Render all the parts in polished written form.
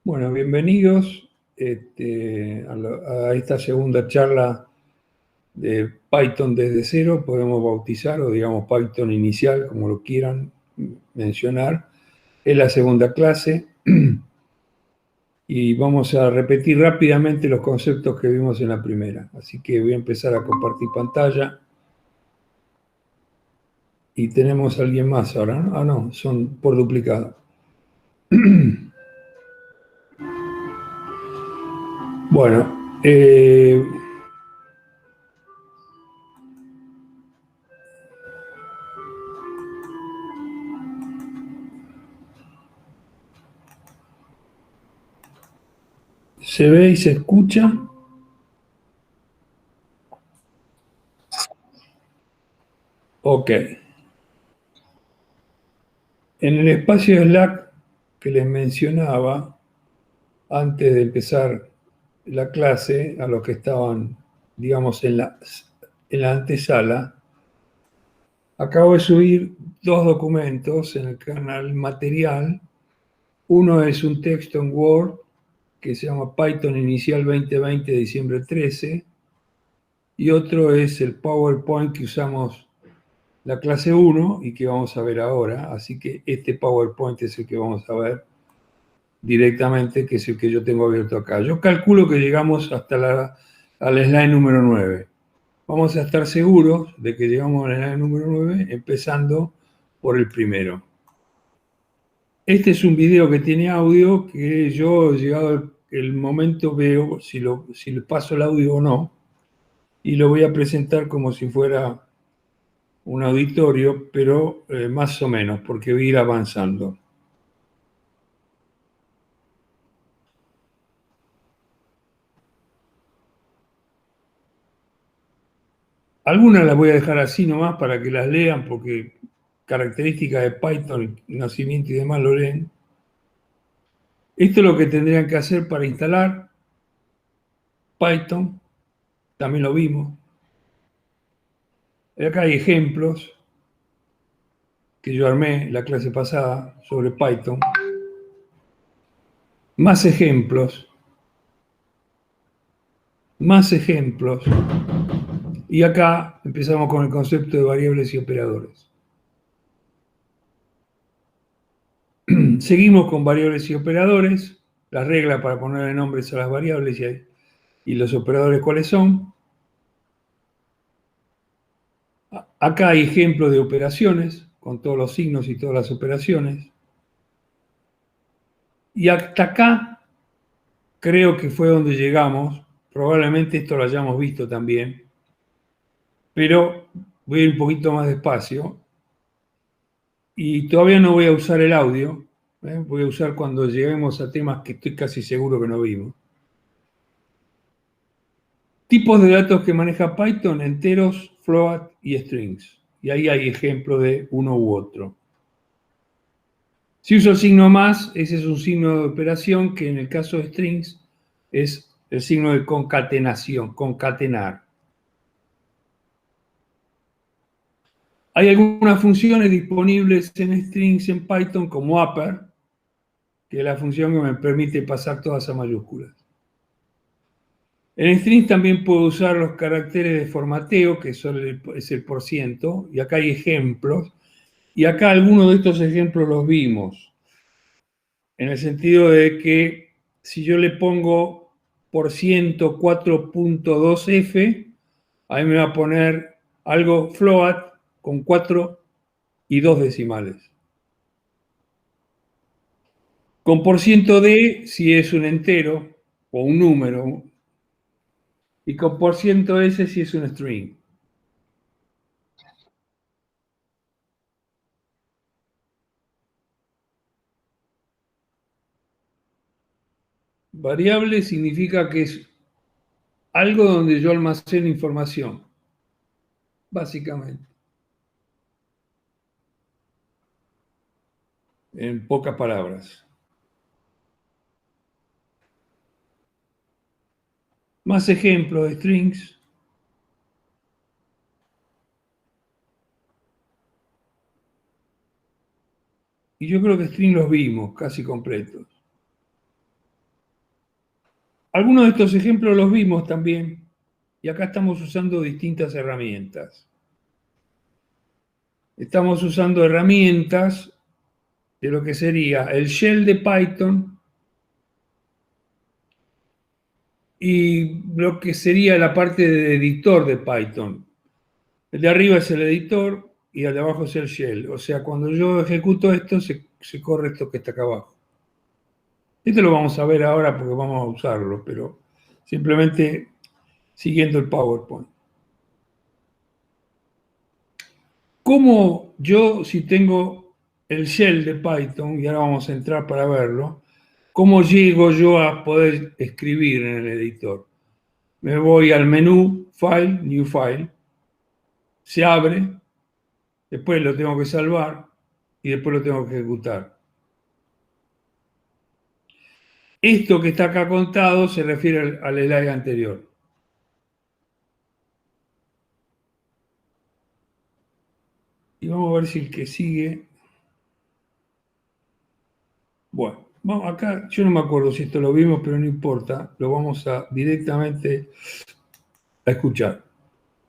Bueno, bienvenidos a esta segunda charla de Python desde cero. Podemos bautizar o digamos Python inicial, como lo quieran mencionar. Es la segunda clase y vamos a repetir rápidamente los conceptos que vimos en la primera. Así que voy a empezar a compartir pantalla. Y tenemos a alguien más ahora, ¿no? Ah, no, son por duplicado. Bueno, ¿se ve y se escucha? Ok. En el espacio de Slack que les mencionaba antes de empezar la clase, a los que estaban, digamos, en la antesala, acabo de subir dos documentos en el canal Material. Uno es un texto en Word que se llama Python Inicial 2020, diciembre 13, y otro es el PowerPoint que usamos la clase 1 y que vamos a ver ahora. Así que este PowerPoint es el que vamos a ver directamente, que es el que yo tengo abierto acá. Yo calculo que llegamos hasta al slide número 9. Vamos a estar seguros de que llegamos al slide número 9, empezando por el primero. Este es un video que tiene audio, que yo, llegado el momento, veo si le paso el audio o no, y lo voy a presentar como si fuera un auditorio, pero más o menos, porque voy a ir avanzando. Algunas las voy a dejar así nomás para que las lean, porque características de Python, nacimiento y demás lo leen. Esto es lo que tendrían que hacer para instalar Python, también lo vimos. Acá hay ejemplos que yo armé la clase pasada sobre Python. Más ejemplos. Más ejemplos. Y acá empezamos con el concepto de variables y operadores. Seguimos con variables y operadores. Las reglas para ponerle nombres a las variables y los operadores cuáles son. Acá hay ejemplos de operaciones, con todos los signos y todas las operaciones. Y hasta acá creo que fue donde llegamos. Probablemente esto lo hayamos visto también. Pero voy a ir un poquito más despacio. Y todavía no voy a usar el audio. Voy a usar cuando lleguemos a temas que estoy casi seguro que no vimos. Tipos de datos que maneja Python: enteros, float y strings. Y ahí hay ejemplos de uno u otro. Si uso el signo más, ese es un signo de operación que en el caso de strings es el signo de concatenación, concatenar. Hay algunas funciones disponibles en strings en Python como upper, que es la función que me permite pasar todas a mayúsculas. En strings también puedo usar los caracteres de formateo, que es el %, y acá hay ejemplos. Y acá algunos de estos ejemplos los vimos, en el sentido de que si yo le pongo %4.2f, ahí me va a poner algo float con 4 y 2 decimales. Con %d si es un entero o un número, y con %s si es un string. Variable significa que es algo donde yo almaceno información, básicamente, en pocas palabras. Más ejemplos de strings. Y yo creo que string los vimos casi completos. Algunos de estos ejemplos los vimos también, y acá estamos usando distintas herramientas. Estamos usando herramientas de lo que sería el shell de Python y lo que sería la parte de editor de Python. El de arriba es el editor y el de abajo es el shell. O sea, cuando yo ejecuto esto, se corre esto que está acá abajo. Esto lo vamos a ver ahora porque vamos a usarlo, pero simplemente siguiendo el PowerPoint. ¿Cómo yo, si tengo el shell de Python, y ahora vamos a entrar para verlo, cómo llego yo a poder escribir en el editor? Me voy al menú, File, New File, se abre, después lo tengo que salvar y después lo tengo que ejecutar. Esto que está acá contado se refiere al slide anterior. Y vamos a ver si el que sigue. Bueno, vamos acá, yo no me acuerdo si esto lo vimos, pero no importa, lo vamos a directamente a escuchar.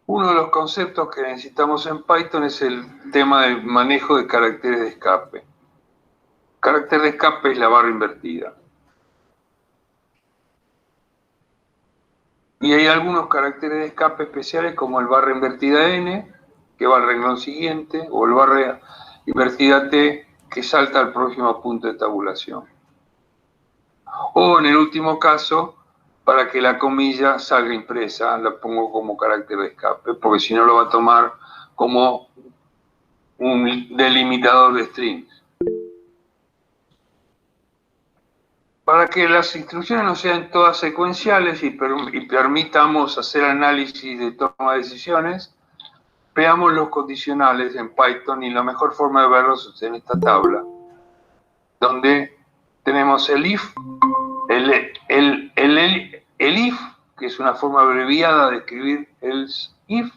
Uno de los conceptos que necesitamos en Python es el tema del manejo de caracteres de escape. Carácter de escape es la barra invertida. Y hay algunos caracteres de escape especiales como el barra invertida N, que va al renglón siguiente, o el barra invertida T, que salta al próximo punto de tabulación. O en el último caso, para que la comilla salga impresa, la pongo como carácter de escape, porque si no lo va a tomar como un delimitador de strings. Para que las instrucciones no sean todas secuenciales y permitamos hacer análisis de toma de decisiones, veamos los condicionales en Python y la mejor forma de verlos es en esta tabla, donde tenemos el if, el if, que es una forma abreviada de escribir else if,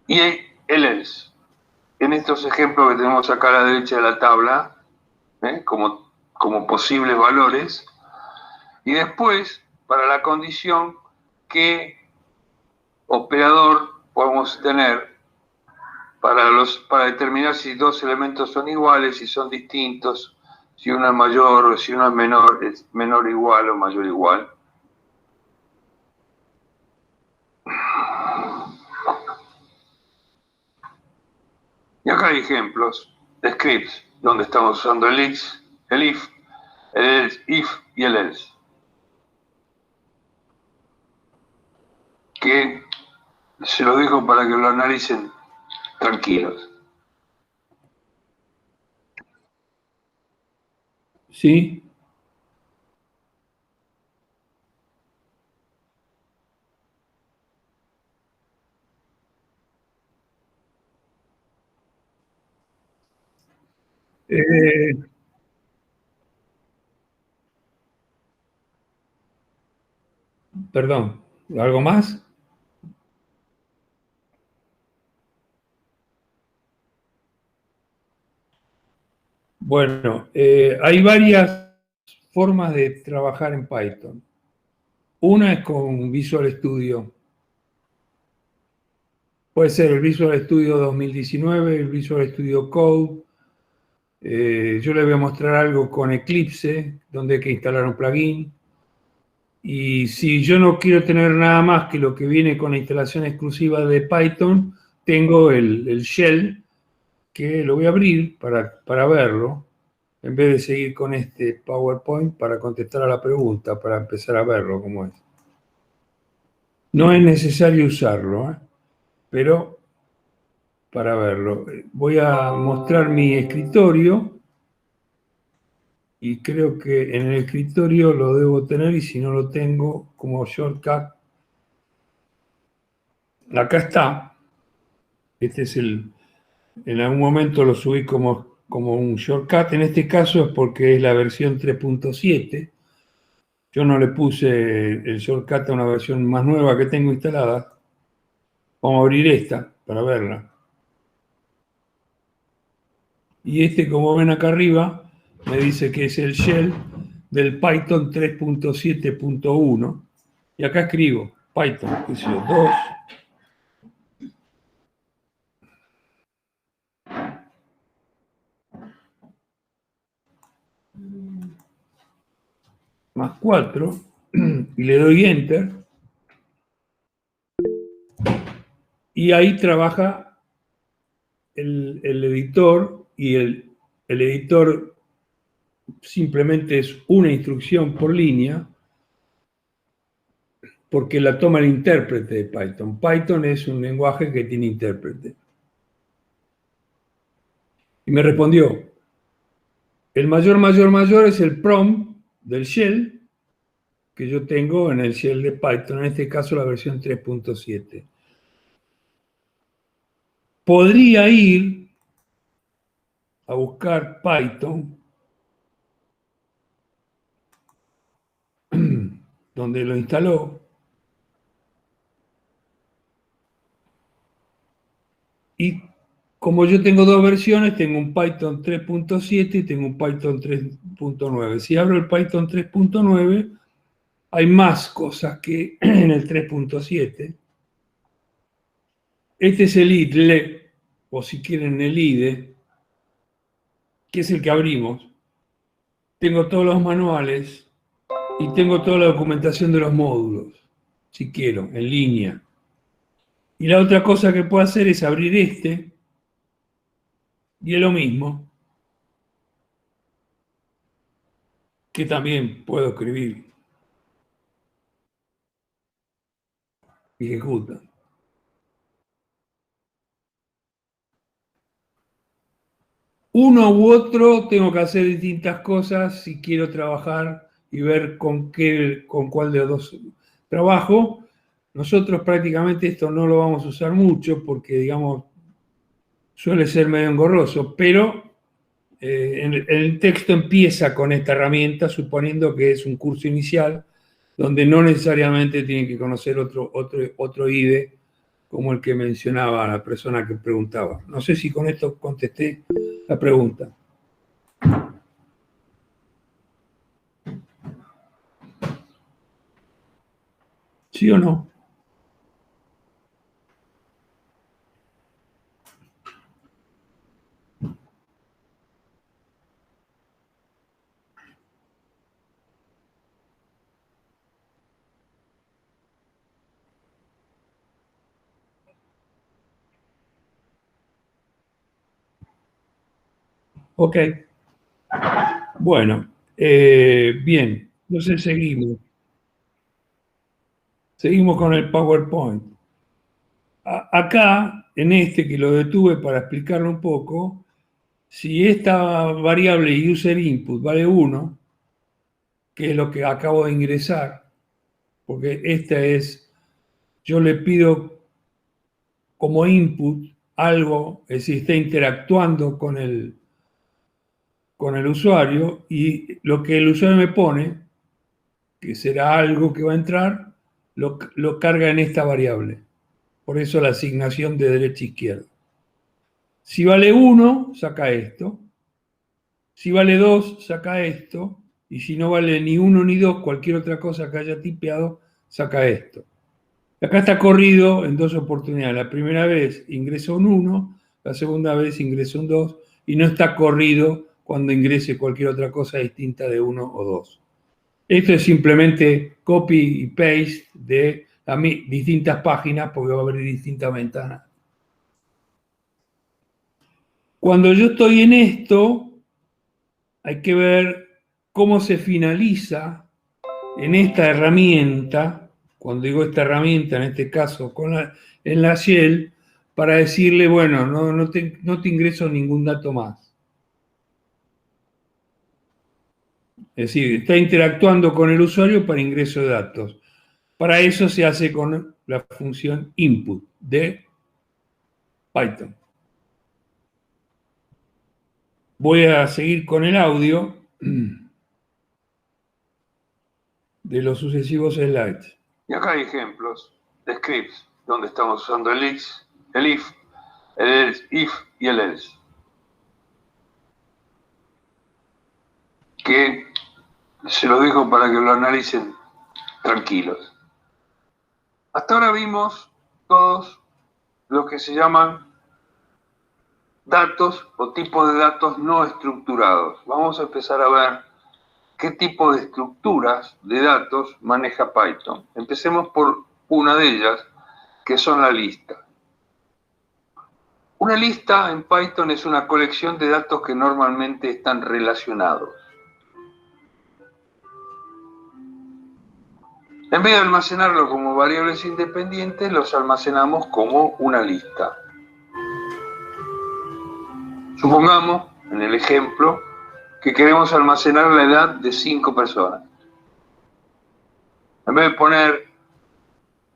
y el else. En estos ejemplos que tenemos acá a la derecha de la tabla, como posibles valores, y después, para la condición, qué operador podemos tener para determinar si dos elementos son iguales, si son distintos, si uno es mayor o si uno es menor igual o mayor igual. Y acá hay ejemplos de scripts donde estamos usando el if, el else, if y el else. Que se lo dejo para que lo analicen tranquilos. ¿Sí? Perdón, ¿algo más? Bueno, hay varias formas de trabajar en Python. Una es con Visual Studio. Puede ser el Visual Studio 2019, el Visual Studio Code. Yo les voy a mostrar algo con Eclipse, donde hay que instalar un plugin. Y si yo no quiero tener nada más que lo que viene con la instalación exclusiva de Python, tengo el shell, que lo voy a abrir para verlo, en vez de seguir con este PowerPoint para contestar a la pregunta, para empezar a verlo como es. No es necesario usarlo, pero para verlo. Voy a mostrar mi escritorio y creo que en el escritorio lo debo tener y si no lo tengo como shortcut, acá está. Este es en algún momento lo subí como un shortcut, en este caso es porque es la versión 3.7. Yo no le puse el shortcut a una versión más nueva que tengo instalada. Vamos a abrir esta para verla. Y como ven acá arriba, me dice que es el shell del Python 3.7.1, y acá escribo Python, qué sé yo, 2 más 4, y le doy Enter, y ahí trabaja el editor, y el editor simplemente es una instrucción por línea, porque la toma el intérprete de Python. Python es un lenguaje que tiene intérprete. Y me respondió, el mayor es el prompt del shell que yo tengo en el shell de Python, en este caso la versión 3.7. Podría ir a buscar Python, donde lo instaló, y como yo tengo dos versiones, tengo un Python 3.7 y tengo un Python 3.9. Si abro el Python 3.9, hay más cosas que en el 3.7. Este es el IDLE, o si quieren el IDE, que es el que abrimos. Tengo todos los manuales y tengo toda la documentación de los módulos, si quiero, en línea. Y la otra cosa que puedo hacer es abrir este, y es lo mismo, que también puedo escribir y ejecuta. Uno u otro tengo que hacer distintas cosas si quiero trabajar y ver con cuál de los dos trabajo. Nosotros prácticamente esto no lo vamos a usar mucho porque, digamos, suele ser medio engorroso, pero el texto empieza con esta herramienta suponiendo que es un curso inicial donde no necesariamente tienen que conocer otro IDE como el que mencionaba la persona que preguntaba. No sé si con esto contesté la pregunta. ¿Sí o no? Ok. Bueno, bien. Entonces seguimos. Seguimos con el PowerPoint. Acá, en este que lo detuve para explicarlo un poco, si esta variable user input vale 1, que es lo que acabo de ingresar, porque esta es, yo le pido como input algo, es decir, está interactuando con el usuario, y lo que el usuario me pone, que será algo que va a entrar, lo carga en esta variable. Por eso la asignación de derecha a izquierda. Si vale 1, saca esto. Si vale 2, saca esto. Y si no vale ni 1 ni 2, cualquier otra cosa que haya tipeado, saca esto. Acá está corrido en dos oportunidades. La primera vez ingresa un 1, la segunda vez ingresa un 2, y no está corrido cuando ingrese cualquier otra cosa distinta de 1 o 2. Esto es simplemente copy y paste de distintas páginas porque va a haber distintas ventanas. Cuando yo estoy en esto, hay que ver cómo se finaliza en esta herramienta, cuando digo esta herramienta, en este caso en la shell, para decirle, bueno, no te ingreso ningún dato más. Es decir, está interactuando con el usuario para ingreso de datos. Para eso se hace con la función input de Python. Voy a seguir con el audio de los sucesivos slides. Y acá hay ejemplos de scripts donde estamos usando el if, el if y el else. Que Se los dejo para que lo analicen tranquilos. Hasta ahora vimos todos lo que se llaman datos o tipos de datos no estructurados. Vamos a empezar a ver qué tipo de estructuras de datos maneja Python. Empecemos por una de ellas, que son la lista. Una lista en Python es una colección de datos que normalmente están relacionados. En vez de almacenarlo como variables independientes, los almacenamos como una lista. Supongamos, en el ejemplo, que queremos almacenar la edad de 5 personas. En vez de poner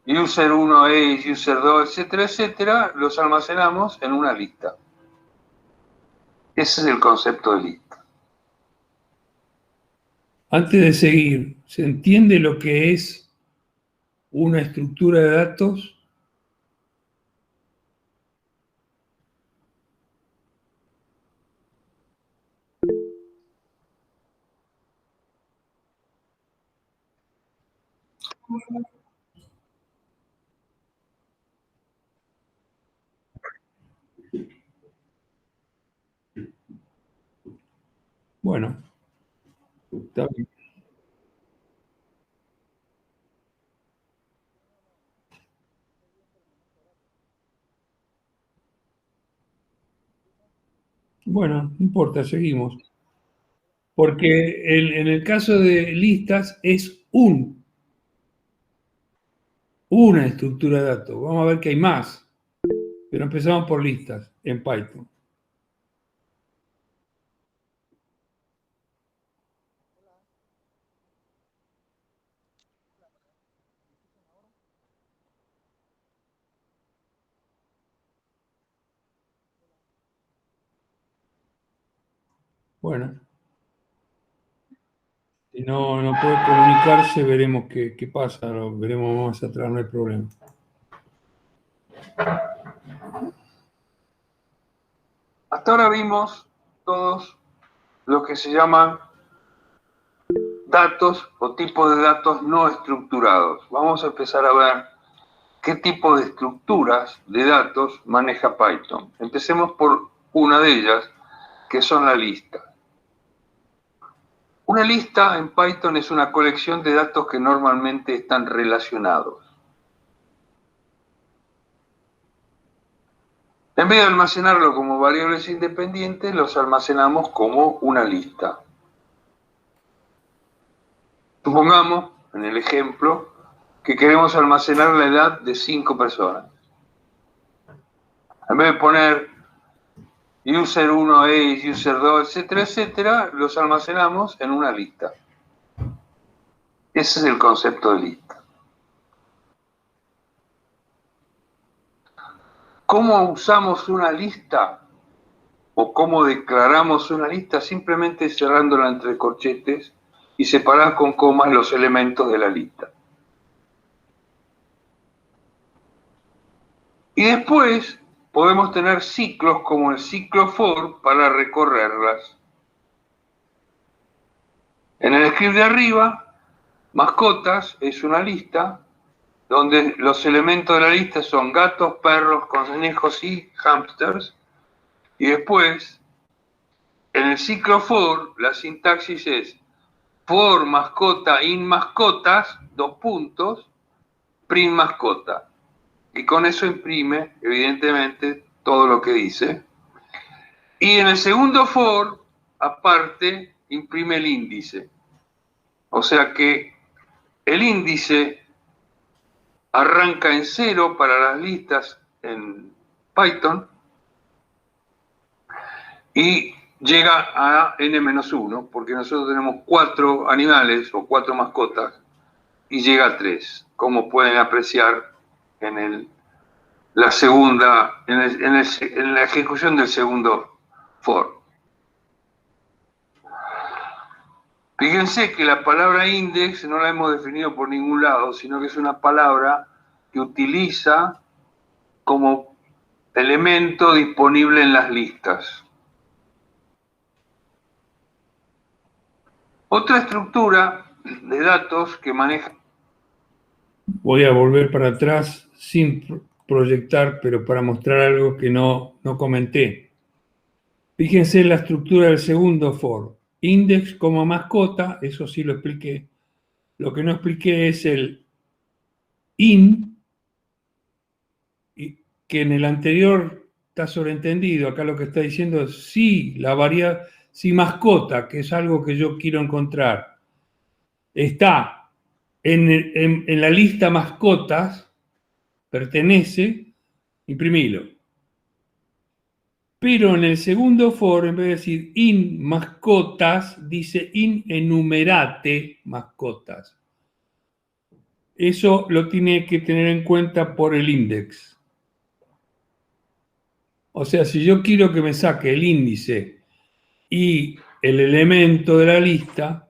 user 1, age, user 2, etcétera, etcétera, los almacenamos en una lista. Ese es el concepto de lista. Antes de seguir, ¿se entiende lo que es una estructura de datos? Bueno, está bien. Bueno, no importa, seguimos. Porque en el caso de listas es una estructura de datos. Vamos a ver que hay más, pero empezamos por listas en Python. Bueno, si no puede comunicarse, veremos qué pasa, lo veremos más atrás, no hay problema. Hasta ahora vimos todos lo que se llaman datos o tipos de datos no estructurados. Vamos a empezar a ver qué tipo de estructuras de datos maneja Python. Empecemos por una de ellas, que son la lista. Una lista en Python es una colección de datos que normalmente están relacionados. En vez de almacenarlo como variables independientes, los almacenamos como una lista. Supongamos, en el ejemplo, que queremos almacenar la edad de 5 personas. En vez de poner user 1, age, user 2, etcétera, etcétera, los almacenamos en una lista. Ese es el concepto de lista. ¿Cómo usamos una lista? ¿O cómo declaramos una lista? Simplemente cerrándola entre corchetes y separar con comas los elementos de la lista. Y después podemos tener ciclos como el ciclo for para recorrerlas. En el script de arriba, mascotas es una lista donde los elementos de la lista son gatos, perros, conejos y hámsters. Y después, en el ciclo for, la sintaxis es for mascota in mascotas, dos puntos, print mascota. Y con eso imprime, evidentemente, todo lo que dice. Y en el segundo for, aparte, imprime el índice. O sea que el índice arranca en 0 para las listas en Python y llega a n-1, porque nosotros tenemos 4 animales o 4 mascotas y llega a 3, como pueden apreciar en la segunda, en la ejecución del segundo for. Fíjense que la palabra index no la hemos definido por ningún lado, sino que es una palabra que utiliza como elemento disponible en las listas. Otra estructura de datos que maneja... Voy a volver para atrás sin proyectar, pero para mostrar algo que no comenté. Fíjense en la estructura del segundo for. Index como mascota, eso sí lo expliqué. Lo que no expliqué es el in, que en el anterior está sobreentendido. Acá lo que está diciendo es si la variable, si mascota, que es algo que yo quiero encontrar, está en la lista mascotas, pertenece, imprimilo. Pero en el segundo for, en vez de decir in mascotas, dice in enumerate mascotas. Eso lo tiene que tener en cuenta por el index. O sea, si yo quiero que me saque el índice y el elemento de la lista,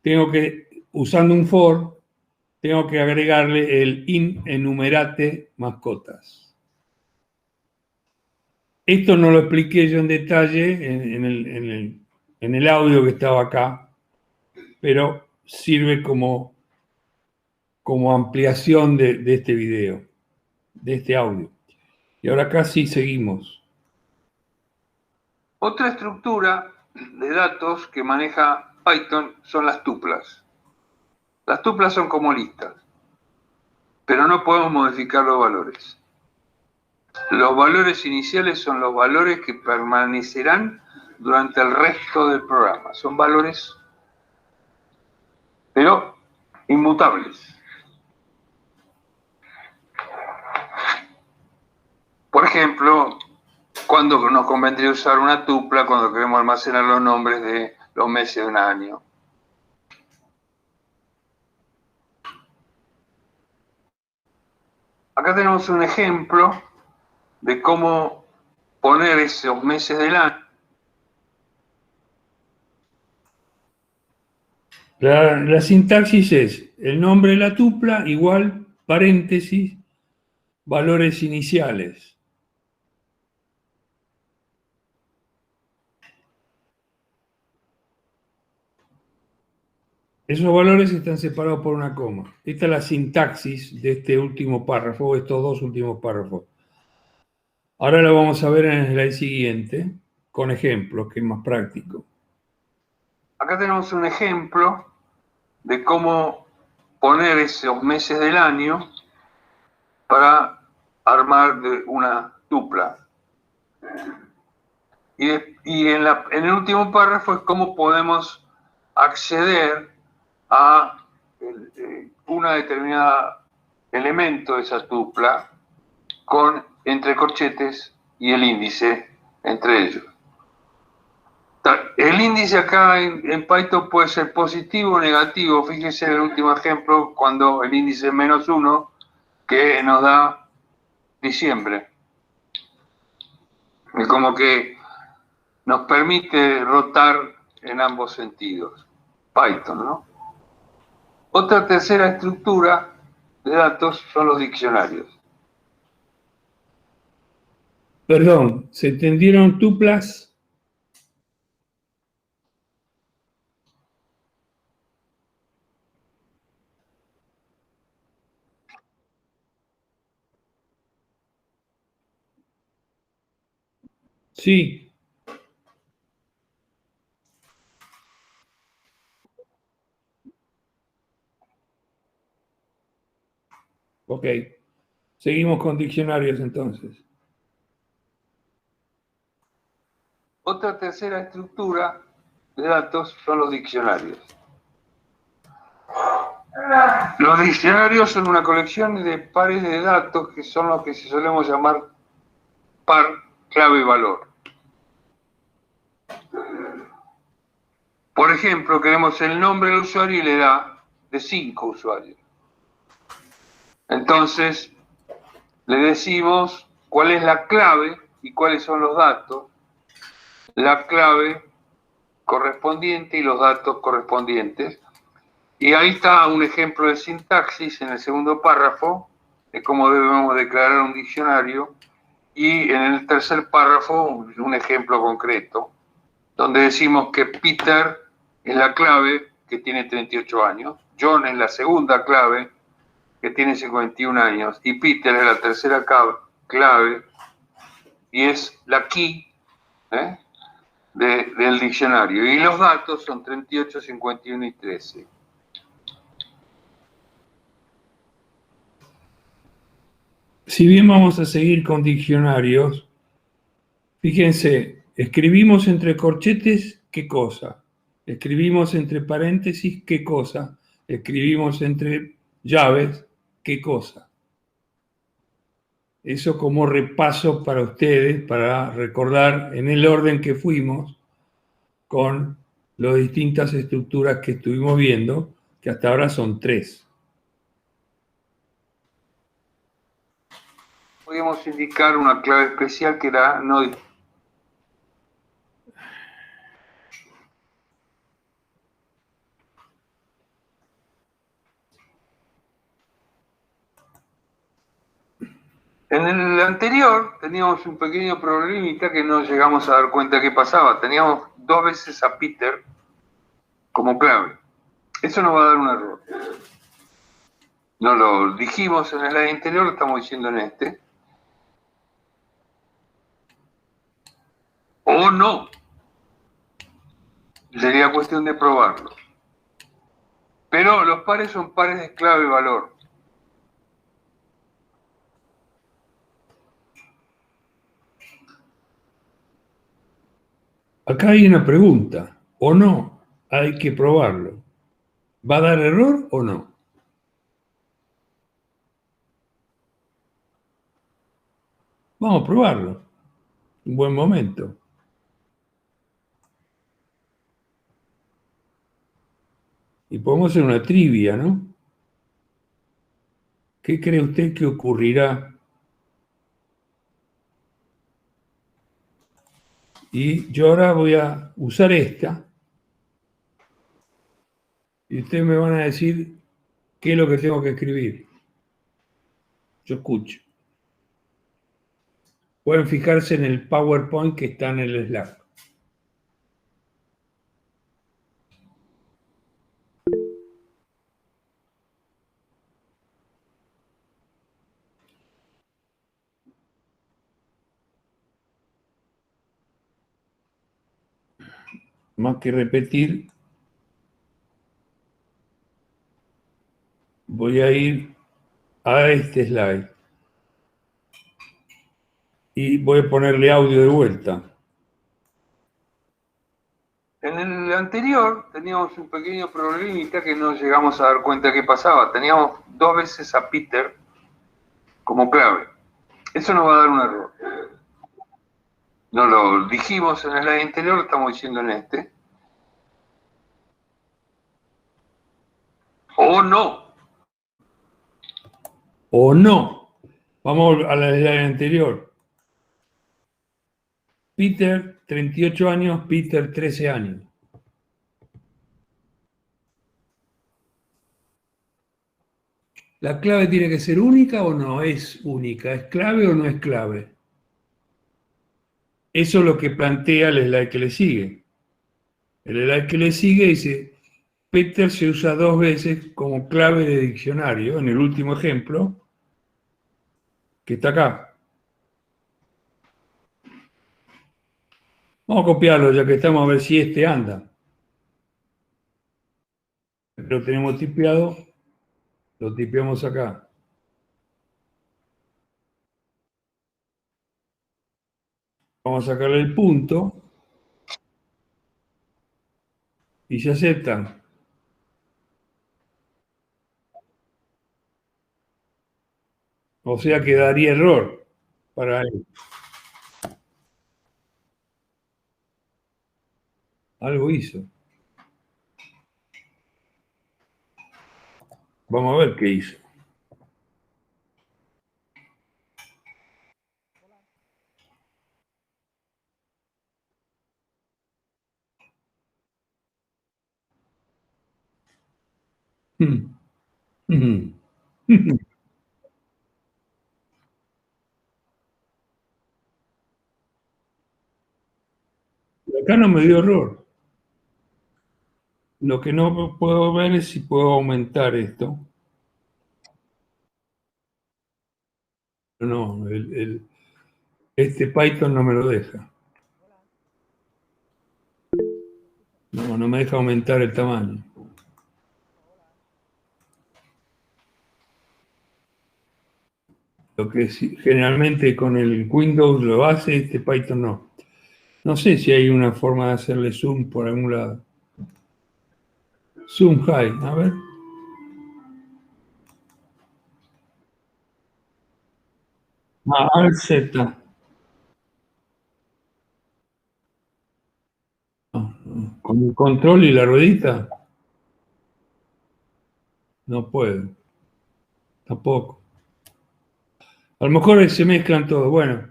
tengo que, usando un for, tengo que agregarle el in enumerate mascotas. Esto no lo expliqué yo en detalle en el audio que estaba acá, pero sirve como ampliación de este video, de este audio. Y ahora acá sí seguimos. Otra estructura de datos que maneja Python son las tuplas. Las tuplas son como listas, pero no podemos modificar los valores. Los valores iniciales son los valores que permanecerán durante el resto del programa. Son valores, pero inmutables. Por ejemplo, cuando nos convendría usar una tupla cuando queremos almacenar los nombres de los meses de un año. Acá tenemos un ejemplo de cómo poner esos meses del año. La sintaxis es el nombre de la tupla igual paréntesis, valores iniciales. Esos valores están separados por una coma. Esta es la sintaxis de este último párrafo, estos dos últimos párrafos. Ahora lo vamos a ver en el slide siguiente, con ejemplos, que es más práctico. Acá tenemos un ejemplo de cómo poner esos meses del año para armar una tupla. Y en el último párrafo es cómo podemos acceder a una determinada elemento de esa tupla con entre corchetes y el índice entre ellos. El índice acá en Python puede ser positivo o negativo. Fíjense en el último ejemplo cuando el índice es -1 que nos da diciembre. Es como que nos permite rotar en ambos sentidos. Python, ¿no? Otra tercera estructura de datos son los diccionarios. Perdón, ¿se entendieron tuplas? Sí. Ok. Seguimos con diccionarios entonces. Otra tercera estructura de datos son los diccionarios. Los diccionarios son una colección de pares de datos que son lo que solemos llamar par, clave y valor. Por ejemplo, queremos el nombre del usuario y la edad de 5 usuarios. Entonces, le decimos cuál es la clave y cuáles son los datos, la clave correspondiente y los datos correspondientes. Y ahí está un ejemplo de sintaxis en el segundo párrafo, de cómo debemos declarar un diccionario, y en el tercer párrafo un ejemplo concreto, donde decimos que Peter es la clave, que tiene 38 años. John es la segunda clave, que tiene 51 años. Y Peter es la tercera clave, y es la key del diccionario. Y los datos son 38, 51 y 13. Si bien vamos a seguir con diccionarios, fíjense, escribimos entre corchetes, ¿qué cosa? Escribimos entre paréntesis, ¿qué cosa? Escribimos entre llaves, ¿qué cosa? Eso como repaso para ustedes, para recordar en el orden que fuimos con las distintas estructuras que estuvimos viendo, que hasta ahora son 3. Podríamos indicar una clave especial que era no. En el anterior teníamos un pequeño problemita que no llegamos a dar cuenta qué pasaba. Teníamos 2 veces a Peter como clave. Eso nos va a dar un error. No lo dijimos en el slide anterior, lo estamos diciendo en este. O no. Sería cuestión de probarlo. Pero los pares son pares de clave-valor. Acá hay una pregunta, o no, hay que probarlo. ¿Va a dar error o no? Vamos a probarlo. Un buen momento. Y podemos hacer una trivia, ¿no? ¿Qué cree usted que ocurrirá? Y yo ahora voy a usar esta. Y ustedes me van a decir qué es lo que tengo que escribir. Yo escucho. Pueden fijarse en el PowerPoint que está en el Slack. Más que repetir, voy a ir a este slide y voy a ponerle audio de vuelta. En el anterior teníamos un pequeño problemita que no llegamos a dar cuenta qué pasaba. Teníamos 2 veces a Peter como clave. Eso nos va a dar un error. No lo dijimos en el slide anterior, lo estamos diciendo en este. O no. O no. Vamos a la slide anterior. Peter, 38 años, Peter, 13 años. ¿La clave tiene que ser única o no es única? ¿Es clave o no es clave? Eso es lo que plantea el slide que le sigue. El slide que le sigue dice, Peter se usa 2 veces como clave de diccionario, en el último ejemplo, que está acá. Vamos a copiarlo ya que estamos a ver si este anda. Lo tenemos tipeado, lo tipeamos acá. Vamos a sacarle el punto y se aceptan. O sea que daría error para él. Algo hizo. Vamos a ver qué hizo. Acá no me dio error. Lo que no puedo ver es si puedo aumentar esto. No, este Python no me lo deja. No me deja aumentar el tamaño. Lo que generalmente con el Windows lo hace, este Python no. No sé si hay una forma de hacerle zoom por algún lado. Zoom high, a ver. Alt Z. Con el control y la ruedita. No puedo. Tampoco. A lo mejor se mezclan todo. Bueno,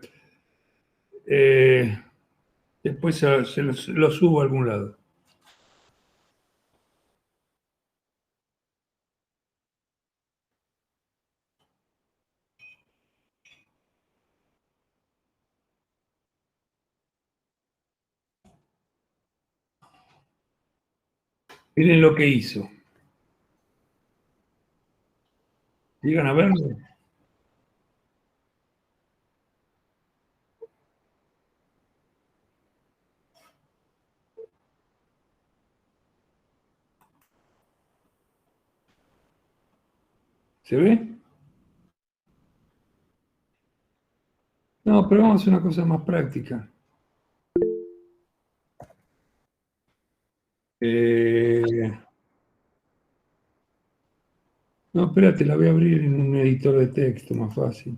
después lo subo a algún lado. Miren lo que hizo. Llegan a verlo. ¿Se ve? No, pero vamos a hacer una cosa más práctica. No, espérate, la voy a abrir en un editor de texto, más fácil.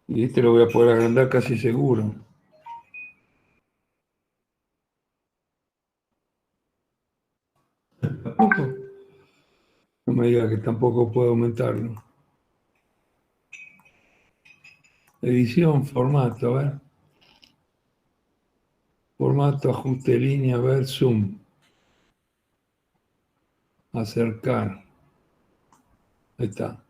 Y este lo voy a poder agrandar casi seguro. ¿Tampoco? No me diga que tampoco puedo aumentarlo. Edición, formato, a ver. Formato, ajuste de línea, a ver, zoom. Acercar. Ahí está.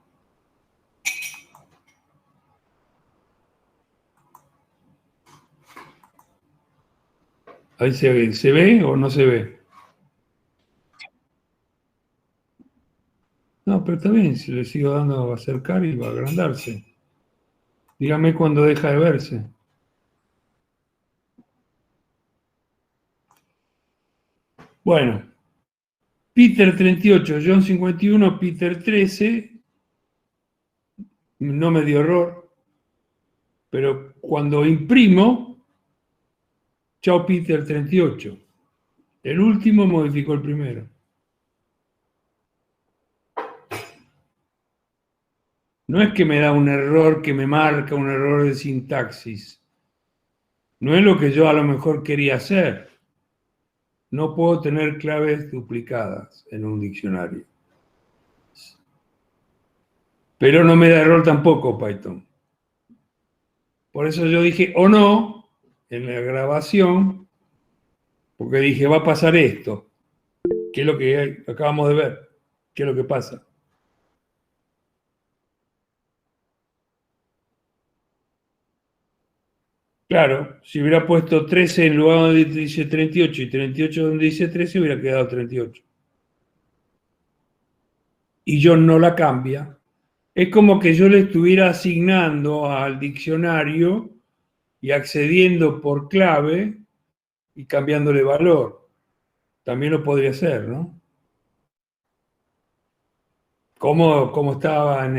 Ahí se ve. ¿Se ve o no se ve? No, pero está bien, si le sigo dando a acercar y va a agrandarse. Dígame cuando deja de verse. Bueno, Peter 38, John 51, Peter 13. No me dio error, pero cuando imprimo, chao Peter 38. El último modificó el primero. No es que me da un error que me marca un error de sintaxis. No es lo que yo a lo mejor quería hacer. No puedo tener claves duplicadas en un diccionario. Pero no me da error tampoco Python. Por eso yo dije o no en la grabación, porque dije va a pasar esto. ¿Qué es lo que acabamos de ver? ¿Qué es lo que pasa? Claro, si hubiera puesto 13 en lugar donde dice 38 y 38 donde dice 13, hubiera quedado 38. Y John no la cambia. Es como que yo le estuviera asignando al diccionario y accediendo por clave y cambiándole valor. También lo podría hacer, ¿no? Como estaba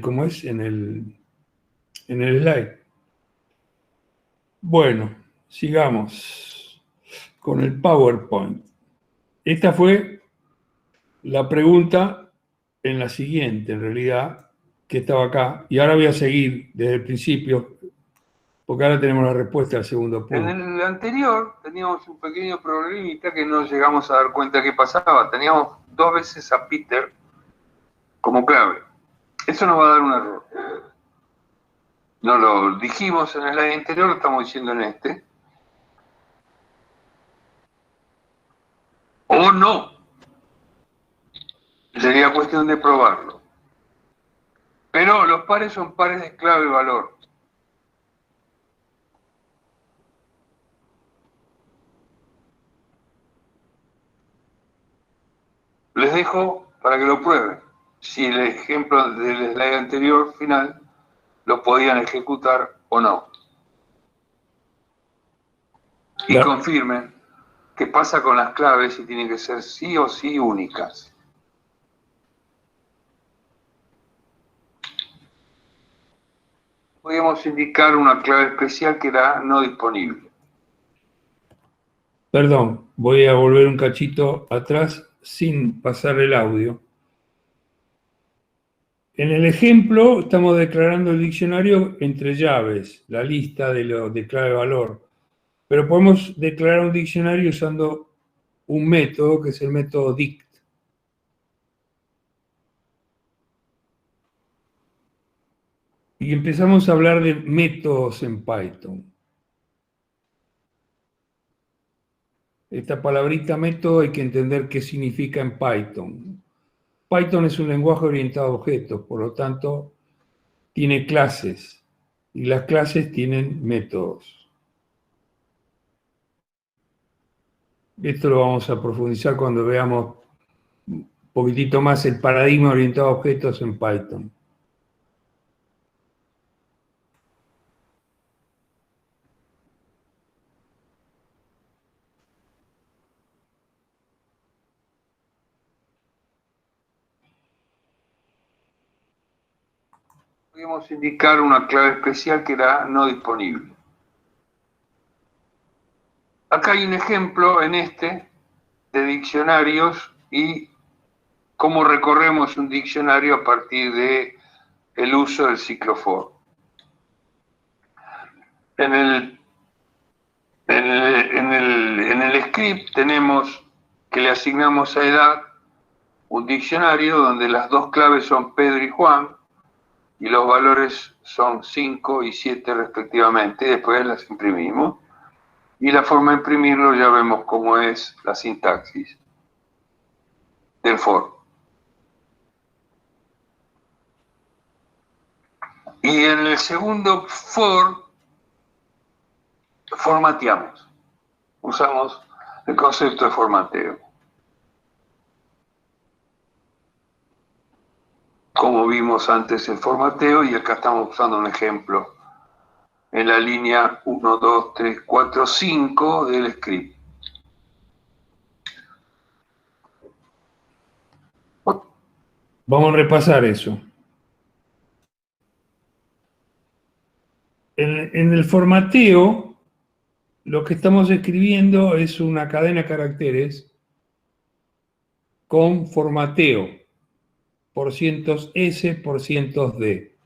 ¿cómo es? En el slide. Bueno, sigamos con el PowerPoint. Esta fue la pregunta en la siguiente, en realidad, que estaba acá. Y ahora voy a seguir desde el principio, porque ahora tenemos la respuesta al segundo punto. En el anterior teníamos un pequeño problemita que no llegamos a dar cuenta que pasaba. Teníamos 2 veces a Peter como clave. Eso nos va a dar un error. No lo dijimos en el slide anterior, lo estamos diciendo en este. O no. Sería cuestión de probarlo. Pero los pares son pares de clave-valor. Les dejo para que lo prueben. Si el ejemplo del slide anterior, final, lo podían ejecutar o no. Y confirmen qué pasa con las claves y tienen que ser sí o sí únicas. Podríamos indicar una clave especial que era no disponible. Perdón, voy a volver un cachito atrás sin pasar el audio. En el ejemplo estamos declarando el diccionario entre llaves, la lista de clave valor. Pero podemos declarar un diccionario usando un método que es el método dict. Y empezamos a hablar de métodos en Python. Esta palabrita método hay que entender qué significa en Python. Python es un lenguaje orientado a objetos, por lo tanto, tiene clases. Y las clases tienen métodos. Esto lo vamos a profundizar cuando veamos un poquitito más el paradigma orientado a objetos en Python. Podríamos indicar una clave especial que era no disponible. Acá hay un ejemplo en este de diccionarios y cómo recorremos un diccionario a partir de el uso del ciclo for. En el script tenemos que le asignamos a edad un diccionario donde las dos claves son Pedro y Juan y los valores son 5 y 7 respectivamente, y después las imprimimos. Y la forma de imprimirlo ya vemos cómo es la sintaxis del for. Y en el segundo for, formateamos. Usamos el concepto de formateo. Como vimos antes el formateo, y acá estamos usando un ejemplo en la línea 1, 2, 3, 4, 5 del script. Vamos a repasar eso. En el formateo, lo que estamos escribiendo es una cadena de caracteres con formateo por cientos S por cientos D.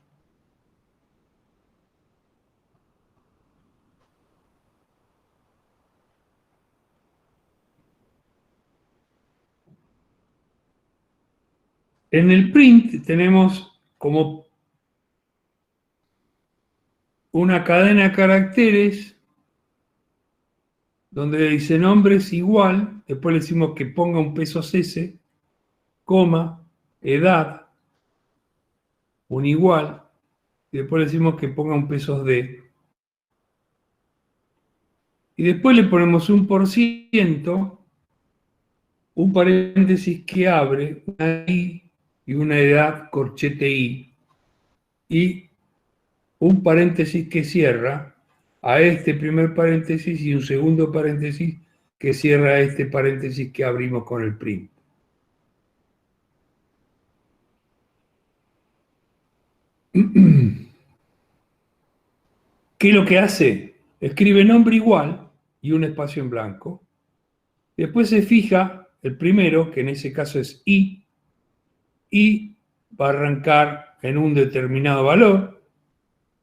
En el print tenemos como una cadena de caracteres donde dice nombre es igual, después le decimos que ponga un pesos S, coma, edad, un igual, y después le decimos que ponga un pesos D. Y después le ponemos un por ciento, un paréntesis que abre, una I y una edad, corchete I, y un paréntesis que cierra a este primer paréntesis y un segundo paréntesis que cierra a este paréntesis que abrimos con el print. ¿Qué es lo que hace? Escribe nombre igual y un espacio en blanco. Después se fija el primero, que en ese caso es I, y va a arrancar en un determinado valor,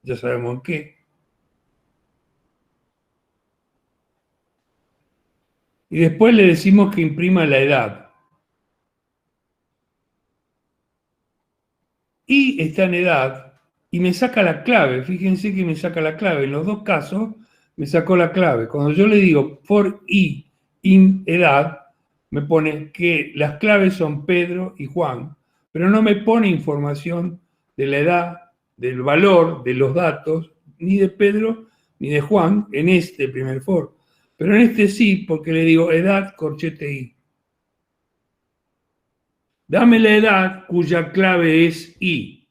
ya sabemos en qué. Y después le decimos que imprima la edad. Y está en edad y me saca la clave. Fíjense que me saca la clave. En los dos casos me sacó la clave. Cuando yo le digo for i in edad, me pone que las claves son Pedro y Juan, pero no me pone información de la edad, del valor, de los datos, ni de Pedro ni de Juan en este primer for. Pero en este sí, porque le digo edad corchete i. Dame la edad cuya clave es I.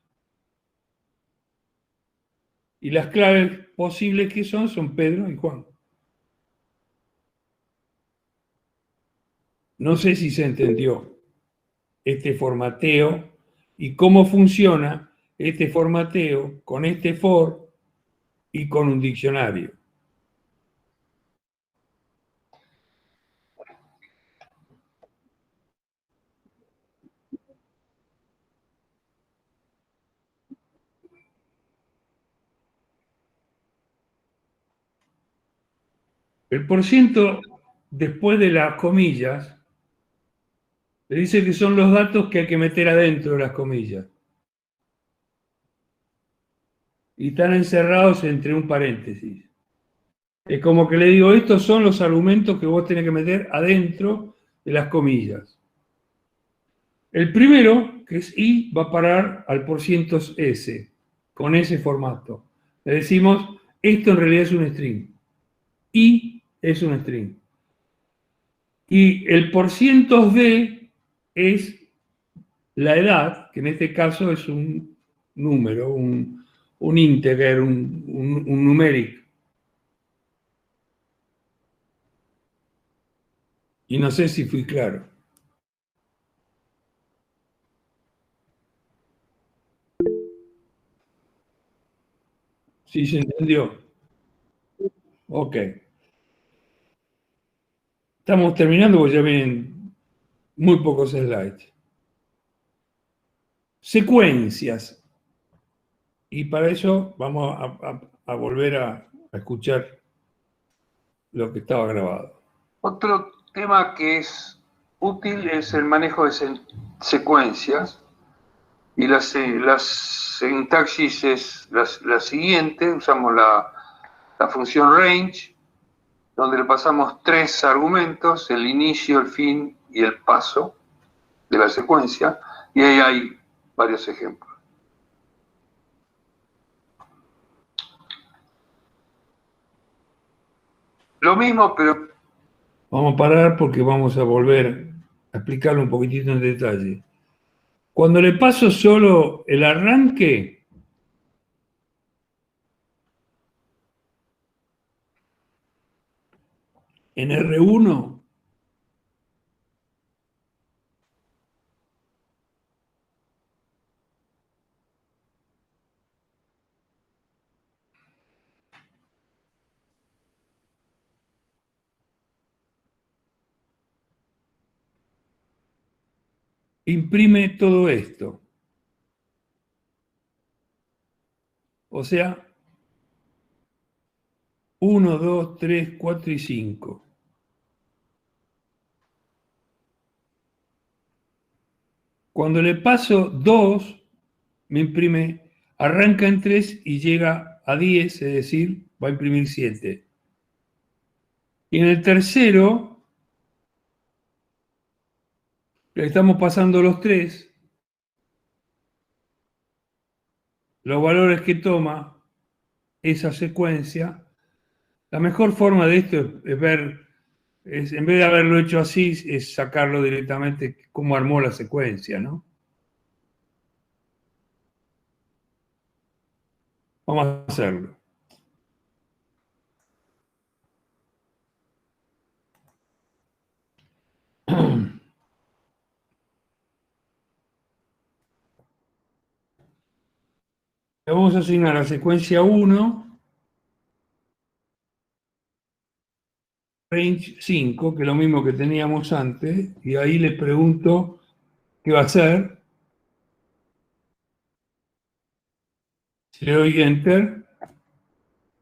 Y las claves posibles que son Pedro y Juan. No sé si se entendió este formateo y cómo funciona este formateo con este for y con un diccionario. El porciento después de las comillas le dice que son los datos que hay que meter adentro de las comillas. Y están encerrados entre un paréntesis. Es como que le digo, estos son los argumentos que vos tenés que meter adentro de las comillas. El primero, que es I, va a parar al porciento S, con ese formato. Le decimos, esto en realidad es un string. I es un string. Y el porciento D es la edad, que en este caso es un número, un integer, un numeric. Y no sé si fui claro. ¿Sí se entendió? Ok. Estamos terminando porque ya vienen muy pocos slides. Secuencias. Y para eso vamos a volver a escuchar lo que estaba grabado. Otro tema que es útil es el manejo de secuencias. Y la sintaxis es la siguiente. Usamos la función range, donde le pasamos 3 argumentos: el inicio, el fin y el paso de la secuencia, y ahí hay varios ejemplos. Lo mismo, pero... Vamos a parar porque vamos a volver a explicarlo un poquitito en detalle. Cuando le paso solo el arranque, en R1, imprime todo esto. O sea, 1, 2, 3, 4 y 5. Cuando le paso 2, me imprime, arranca en 3 y llega a 10, es decir, va a imprimir 7. Y en el tercero, le estamos pasando los 3, los valores que toma esa secuencia. La mejor forma de esto es ver, en vez de haberlo hecho así, es sacarlo directamente cómo armó la secuencia, ¿no? Vamos a hacerlo. Le vamos a asignar a secuencia 1, range 5, que es lo mismo que teníamos antes, y ahí le pregunto qué va a hacer. Si le doy Enter,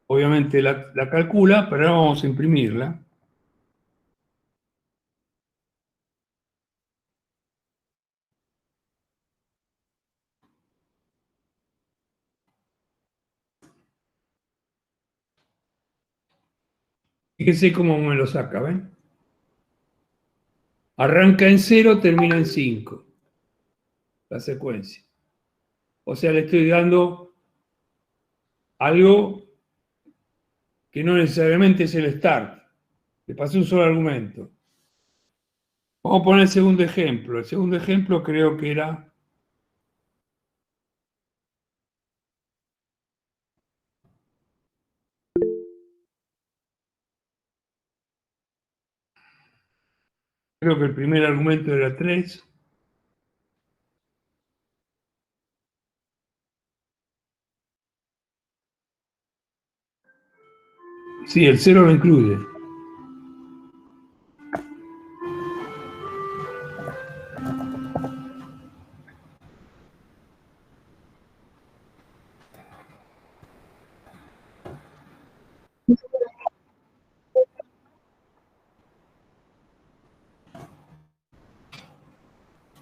obviamente la calcula, pero ahora vamos a imprimirla. Fíjense cómo me lo saca, ¿ven? Arranca en 0, termina en 5, la secuencia. O sea, le estoy dando algo que no necesariamente es el start. Le pasé un solo argumento. Vamos a poner el segundo ejemplo. El segundo ejemplo creo que era... Creo que el primer argumento era 3. Sí, el 0 lo incluye.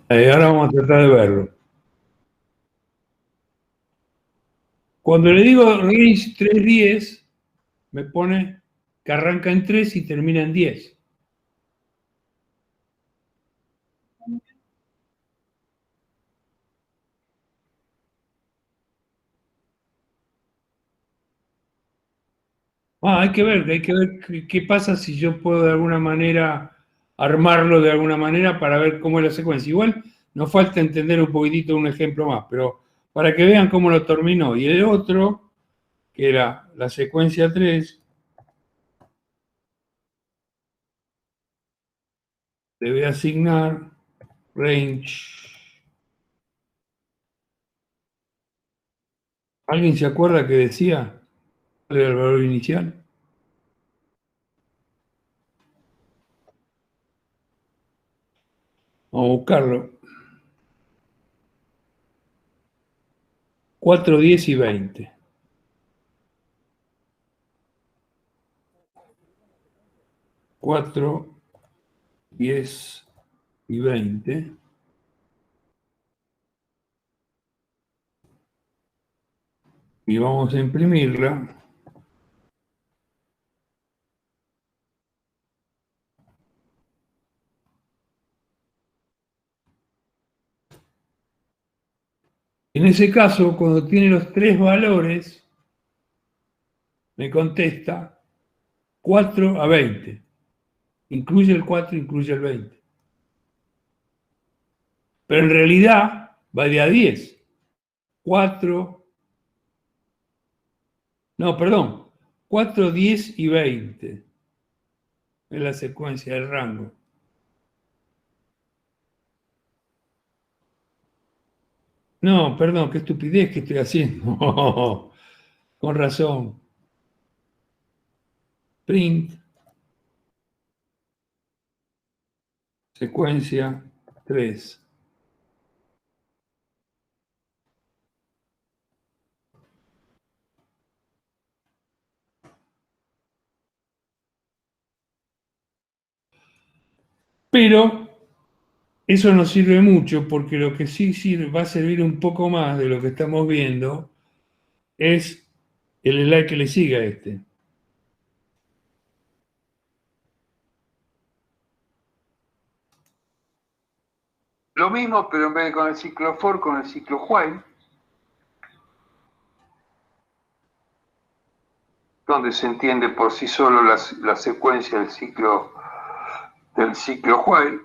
Ahora vamos a tratar de verlo. Cuando le digo range 310, me pone que arranca en 3 y termina en 10. Hay que ver qué pasa si yo puedo de alguna manera armarlo de alguna manera para ver cómo es la secuencia. Igual nos falta entender un poquitito un ejemplo más, pero para que vean cómo lo terminó. Y el otro, que era la secuencia 3, le voy a asignar range. ¿Alguien se acuerda que decía cuál era el valor inicial? Vamos a buscarlo. 4, 10 y 20. 4, 10 y 20. Y vamos a imprimirla. En ese caso, cuando tiene los tres valores, me contesta 4 a 20. Incluye el 4, incluye el 20. Pero en realidad va de a 10. 4, no, perdón. 4, 10 y 20. Es la secuencia del rango. No, perdón, qué estupidez que estoy haciendo. Con razón. Print, secuencia 3. Pero eso no sirve mucho porque lo que sí sirve, va a servir un poco más de lo que estamos viendo es el slide que le sigue a este. Lo mismo, pero en vez de con el ciclo for, con el ciclo while, donde se entiende por sí solo la secuencia del ciclo while,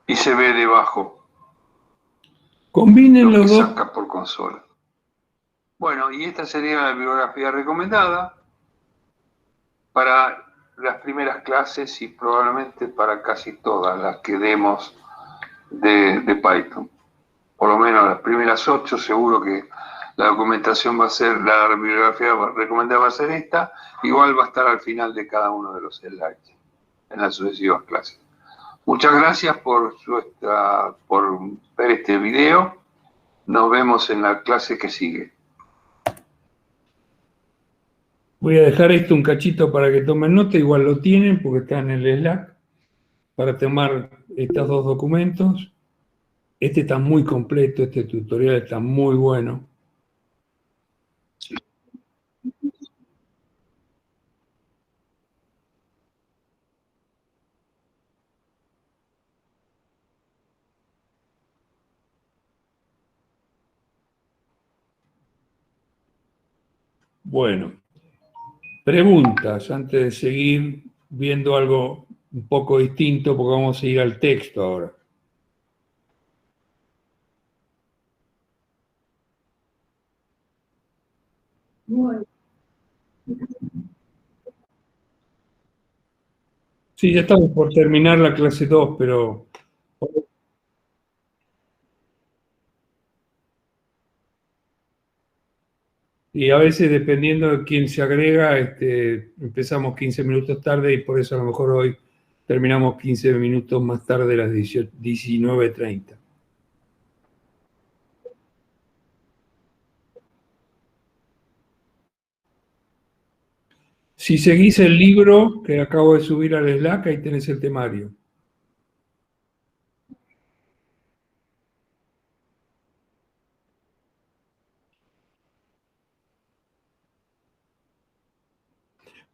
y se ve debajo Combinen lo que los dos. saca por consola. Bueno, y esta sería la bibliografía recomendada para las primeras clases y probablemente para casi todas las que demos de Python. Por lo menos las primeras 8, seguro que la documentación va a ser, la bibliografía recomendada va a ser esta, igual va a estar al final de cada uno de los slides, en las sucesivas clases. Muchas gracias por ver este video. Nos vemos en la clase que sigue. Voy a dejar esto un cachito para que tomen nota, igual lo tienen porque está en el Slack, para tomar estos dos documentos. Este está muy completo, este tutorial está muy bueno. Bueno, Preguntas antes de seguir viendo algo un poco distinto, porque vamos a ir al texto ahora. Sí, ya estamos por terminar la clase 2, pero... Y a veces, dependiendo de quién se agrega, empezamos 15 minutos tarde y por eso a lo mejor hoy terminamos 15 minutos más tarde, a las 19:30. Si seguís el libro que acabo de subir al Slack, ahí tenés el temario.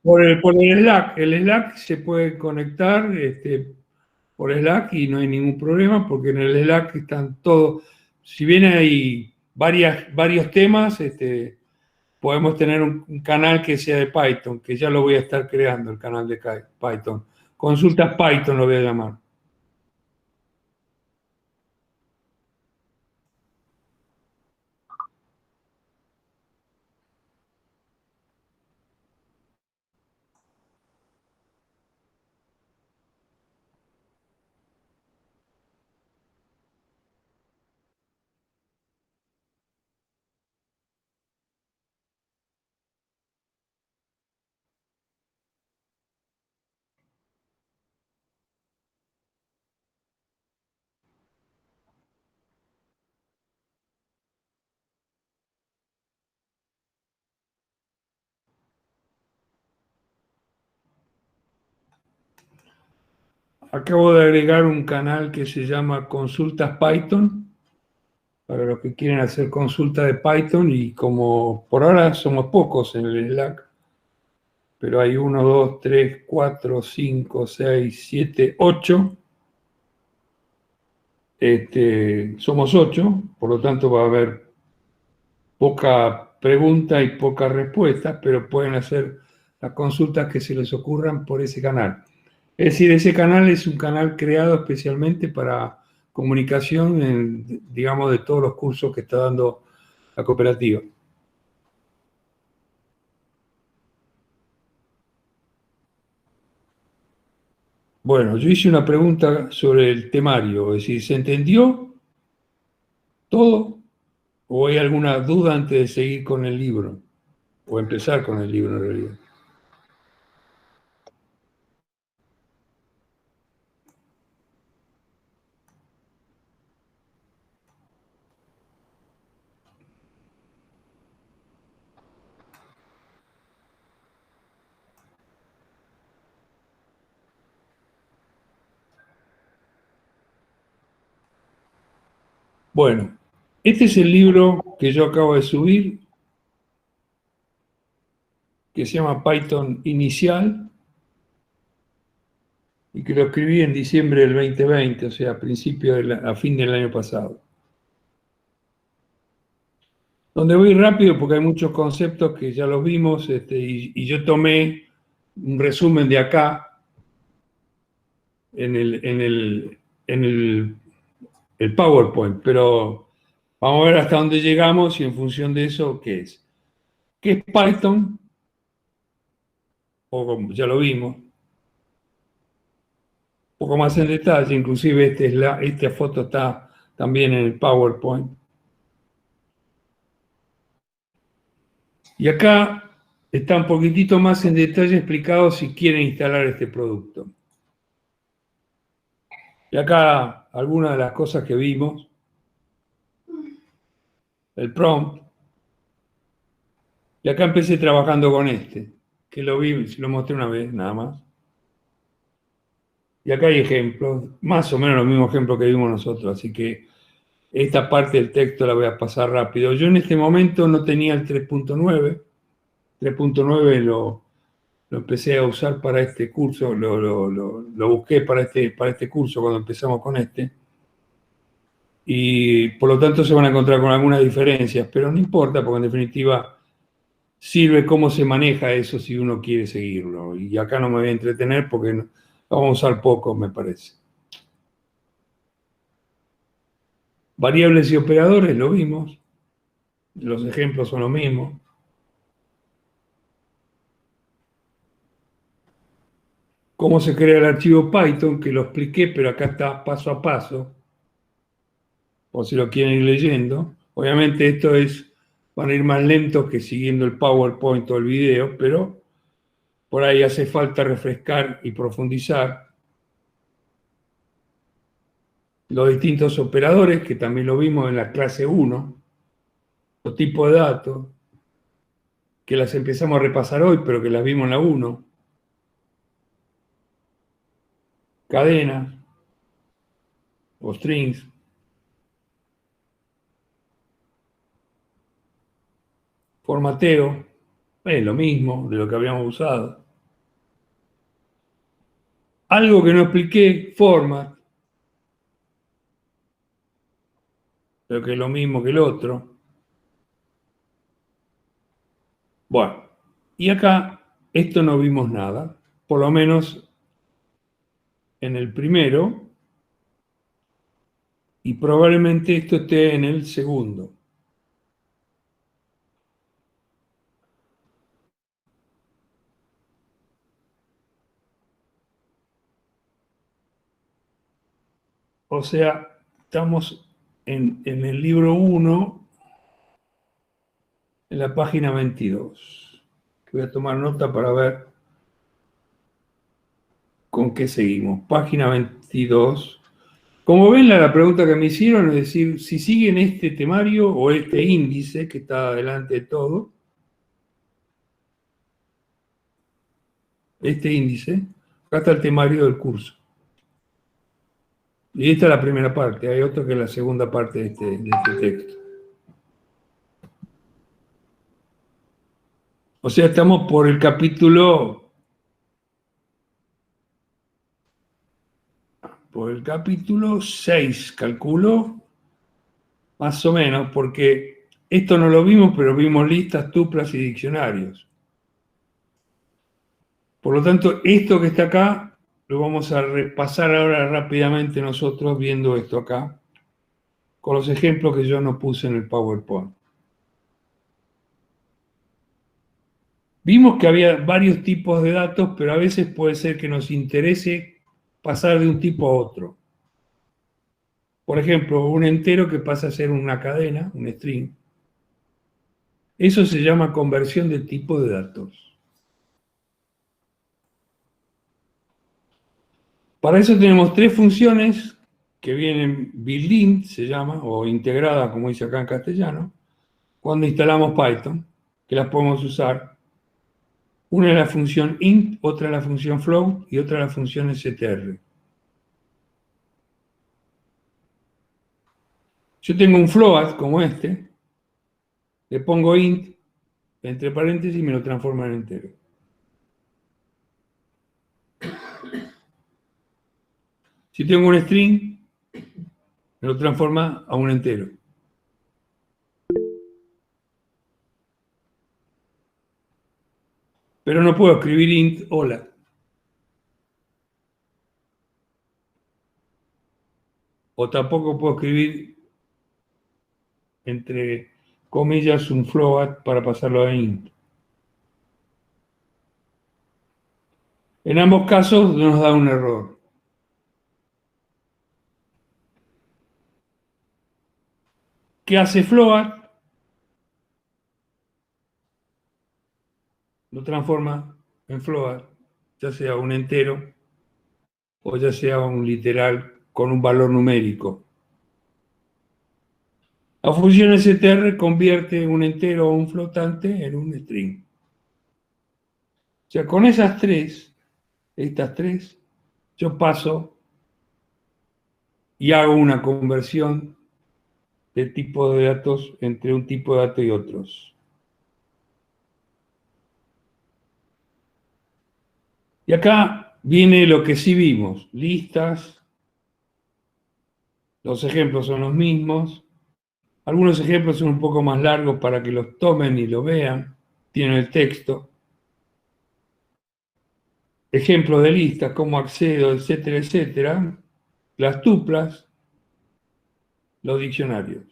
Por el Slack. El Slack se puede conectar por Slack y no hay ningún problema porque en el Slack están todos, si bien hay varios temas, podemos tener un canal que sea de Python, que ya lo voy a estar creando, el canal de Python. Consultas Python lo voy a llamar. Acabo de agregar un canal que se llama Consultas Python, para los que quieren hacer consulta de Python, y como por ahora somos pocos en el Slack, pero hay 1, 2, 3, 4, 5, 6, 7, 8. Somos 8, por lo tanto va a haber poca pregunta y poca respuesta, pero pueden hacer las consultas que se les ocurran por ese canal. Es decir, ese canal es un canal creado especialmente para comunicación, digamos, de todos los cursos que está dando la cooperativa. Bueno, yo hice una pregunta sobre el temario, es decir, ¿se entendió todo o hay alguna duda antes de seguir con el libro? O empezar con el libro en realidad. Bueno, este es el libro que yo acabo de subir, que se llama Python Inicial, y que lo escribí en diciembre del 2020, o sea, a fin del año pasado. Donde voy rápido porque hay muchos conceptos que ya los vimos, y yo tomé un resumen de acá en el PowerPoint, pero vamos a ver hasta dónde llegamos y en función de eso, ¿qué es? ¿Qué es Python? O como ya lo vimos, un poco más en detalle, inclusive esta foto está también en el PowerPoint. Y acá está un poquitito más en detalle explicado si quieren instalar este producto. Y acá algunas de las cosas que vimos, el prompt. Y acá empecé trabajando con que lo mostré una vez nada más. Y acá hay ejemplos, más o menos los mismos ejemplos que vimos nosotros, así que esta parte del texto la voy a pasar rápido. Yo en este momento no tenía el 3.9. 3.9 lo empecé a usar para este curso, lo busqué para este curso cuando empezamos con y por lo tanto se van a encontrar con algunas diferencias, pero no importa porque en definitiva sirve cómo se maneja eso si uno quiere seguirlo. Y acá no me voy a entretener porque lo vamos a usar poco, me parece. Variables y operadores, lo vimos. Los ejemplos son lo mismo. Cómo se crea el archivo Python, que lo expliqué, pero acá está paso a paso, por si lo quieren ir leyendo. Obviamente van a ir más lentos que siguiendo el PowerPoint o el video, pero por ahí hace falta refrescar y profundizar. Los distintos operadores, que también lo vimos en la clase 1, los tipos de datos, que las empezamos a repasar hoy, pero que las vimos en la 1. Cadenas o strings. Formateo, es lo mismo de lo que habíamos usado. Algo que no expliqué, format, pero que es lo mismo que el otro. Bueno, y acá esto no vimos nada, por lo menos en el primero, y probablemente esto esté en el segundo. O sea, estamos en el libro 1, en la página 22. Voy a tomar nota para ver con qué seguimos. Página 22. Como ven, la pregunta que me hicieron es decir, si siguen este temario o este índice que está delante de todo, este índice, acá está el temario del curso. Y esta es la primera parte, hay otro que es la segunda parte de este texto. O sea, estamos por el capítulo 6, calculo, más o menos, porque esto no lo vimos, pero vimos listas, tuplas y diccionarios. Por lo tanto, esto que está acá lo vamos a repasar ahora rápidamente nosotros viendo esto acá, con los ejemplos que yo no puse en el PowerPoint. Vimos que había varios tipos de datos, pero a veces puede ser que nos interese pasar de un tipo a otro. Por ejemplo, un entero que pasa a ser una cadena, un string. Eso se llama conversión de tipo de datos. Para eso tenemos tres funciones que vienen built-in, se llama, o integrada, como dice acá en castellano, cuando instalamos Python, que las podemos usar. Una es la función int, otra es la función float y otra es la función str. Yo tengo un float como este, le pongo int, entre paréntesis, y me lo transforma en entero. Si tengo un string, me lo transforma a un entero. Pero no puedo escribir int hola. O tampoco puedo escribir entre comillas un float para pasarlo a int. En ambos casos nos da un error. ¿Qué hace float? Lo transforma en float, ya sea un entero o ya sea un literal con un valor numérico. La función str convierte un entero o un flotante en un string. O sea, con estas tres, yo paso y hago una conversión de tipo de datos entre un tipo de datos y otros. Y acá viene lo que sí vimos, listas, los ejemplos son los mismos, algunos ejemplos son un poco más largos para que los tomen y lo vean. tiene el texto, ejemplos de listas, cómo accedo, etcétera, etcétera, las tuplas, los diccionarios.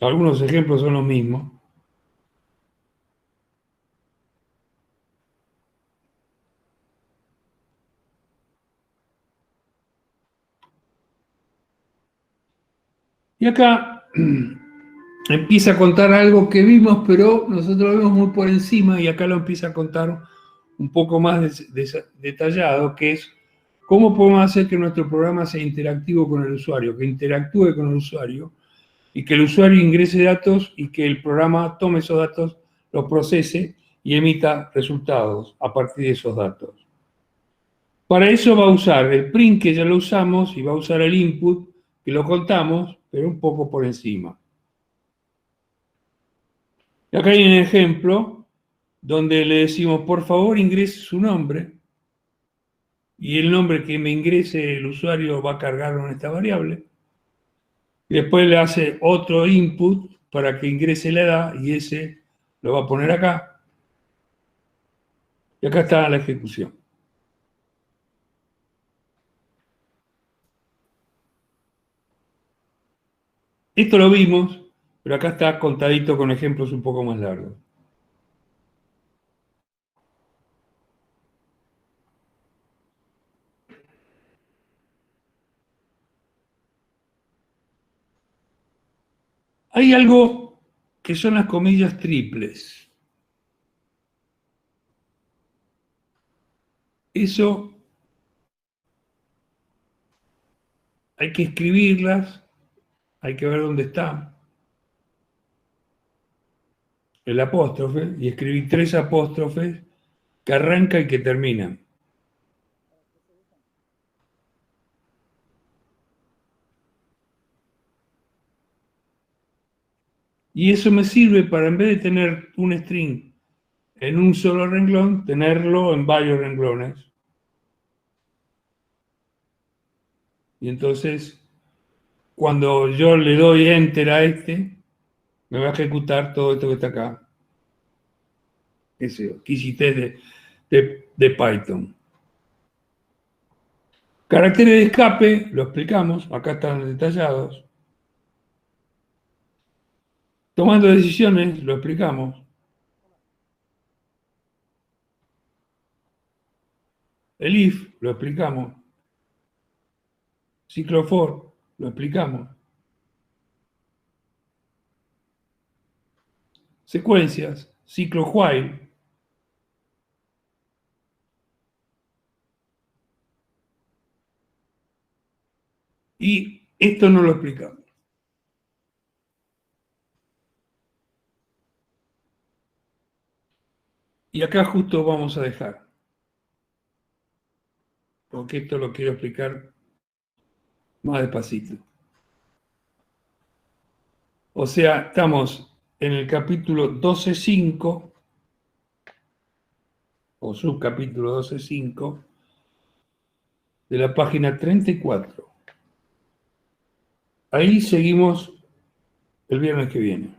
Algunos ejemplos son los mismos. Y acá empieza a contar algo que vimos, pero nosotros lo vemos muy por encima, y acá lo empieza a contar un poco más detallado, que es cómo podemos hacer que nuestro programa sea interactivo con el usuario, que interactúe con el usuario, y que el usuario ingrese datos y que el programa tome esos datos, los procese y emita resultados a partir de esos datos. Para eso va a usar el print, que ya lo usamos, y va a usar el input, que lo contamos, pero un poco por encima. Y acá hay un ejemplo donde le decimos, por favor, ingrese su nombre, y el nombre que me ingrese el usuario va a cargarlo en esta variable. Y después le hace otro input para que ingrese la edad, y ese lo va a poner acá. Y acá está la ejecución. Esto lo vimos, pero acá está contadito con ejemplos un poco más largos. Hay algo que son las comillas triples. Eso hay que escribirlas, hay que ver dónde está el apóstrofe, y escribir 3 apóstrofes que arrancan y que terminan. Y eso me sirve para, en vez de tener un string en un solo renglón, tenerlo en varios renglones. Y entonces, cuando yo le doy enter a este, me va a ejecutar todo esto que está acá. Ese quisite de Python. Caracteres de escape, lo explicamos, acá están detallados. Tomando decisiones, lo explicamos. El if, lo explicamos. Ciclo for, lo explicamos. Secuencias, ciclo while. Y esto no lo explicamos. Y acá justo vamos a dejar, porque esto lo quiero explicar más despacito. O sea, estamos en el capítulo 12.5, o subcapítulo 12.5, de la página 34. Ahí seguimos el viernes que viene.